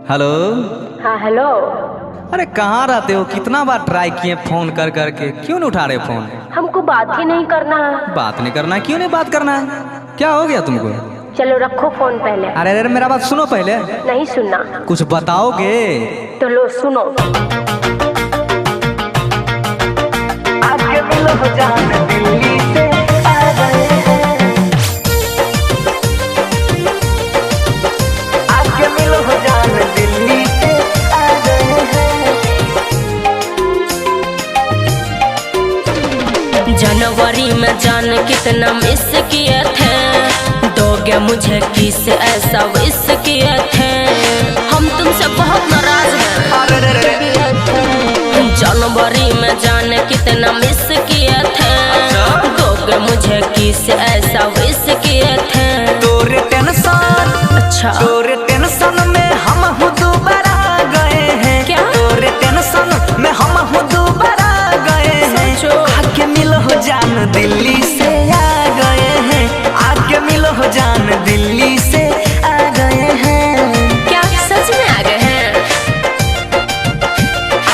Hello. हाँ hello. अरे कहाँ रहते हो? कितना बार ट्राई किए फोन कर करके, क्यों नहीं उठा रहे फोन? हमको बात ही नहीं करना है। बात नहीं करना है? क्यों नहीं बात करना है? क्या हो गया तुमको? चलो रखो फोन पहले। अरे अरे मेरा बात सुनो पहले। नहीं सुनना। कुछ बताओगे? तो लो सुनो। आके मिलो हो जान दिल्ली से आ गए हैं। आके मिलो हो जान दिल्ली से आ गए हैं। जनवरी में जान कितना मिस किए थे, दोगे मुझे किस ऐसा विश किए थे। हम तुमसे बहुत नाराज हैं। जनवरी में जान कितना मिस किए थे, दोगे मुझे किस ऐसा विश किए थे। तोरे टेंशन, अच्छा तोरे टेंशन में हम दोबारा गए हैं। क्या? तोरे टेंशन में हम दोबारा गए हैं। सोचो। आके मिलो हो जान दिल्ली से आ गए हैं। आके मिलो हो जान दिल्ली से आ गए हैं। क्या सच में आ गए हैं?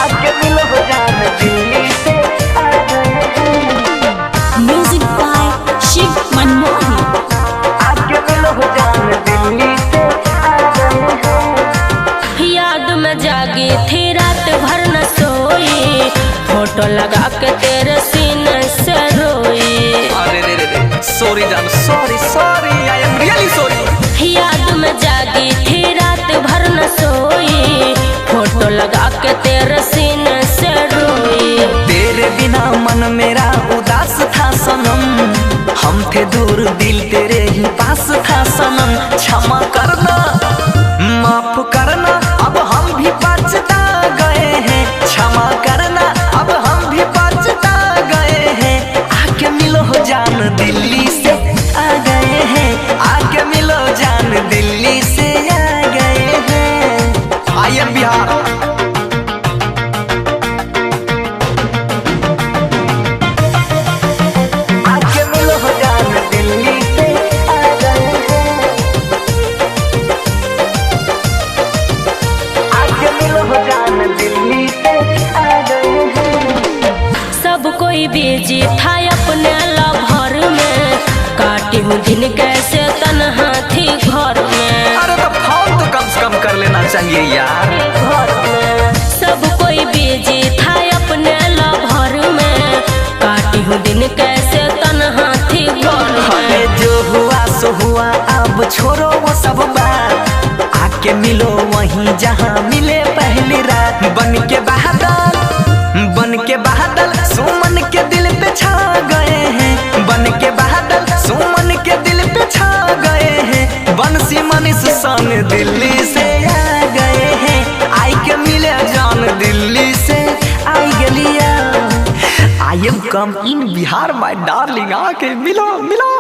आके मिलो हो जान दिल्ली से आ गए हैं। Music by Shiv Manmohan. आके मिलो हो जान दिल्ली से आ गए हैं। याद में जागी थी रात भर न सोई, फोटो लगा के तेरे सीने से रोई। अरे रे रे सॉरी जान, sorry sorry, I am really sorry. याद में जागी थी रात भर न सोई, फोटो लगा के तेरे सीने से रोई। तेरे बिना मन मेरा उदास था सनम, हम थे दूर दिल तेरे ही पास था सनम। क्षमा करना, माफ करना, अब हम भी पछता गए हैं। क्षमा करना, अब हम भी पछता गए हैं। आके मिलो हो जान दिल्ली से आ गए हैं। आके मिलो जान दिल्ली से आ गए हैं। I am Bihar. आके मिलो हो जान दिल्ली से आ गए हैं। आके मिलो हो जान दिल्ली से आ गए हैं। सब कोई बिजी था अपने लभर में, काटी हूँ दिन कैसे तन्हा थी घर में। अरे तो फोन तो कम से कम कर लेना चाहिए यार। घर में सब कोई बिजी था अपने लभर में, काटी हूँ दिन कैसे तन्हा थी घर में। हमें जो हुआ सो हुआ, अब छोड़ो वो सब बात। आके मिलो वहीं जहाँ मिले पहली रात। बन के बादल सुमन के दिल पे छा गए हैं। बन के बादल सुमन के दिल पे छा गए हैं। बंसी मनीष सन दिल्ली से आ गए हैं। आई के मिले जान दिल्ली से आई गलिया। I am come in Bihar my darling. आके मिलो मिलो।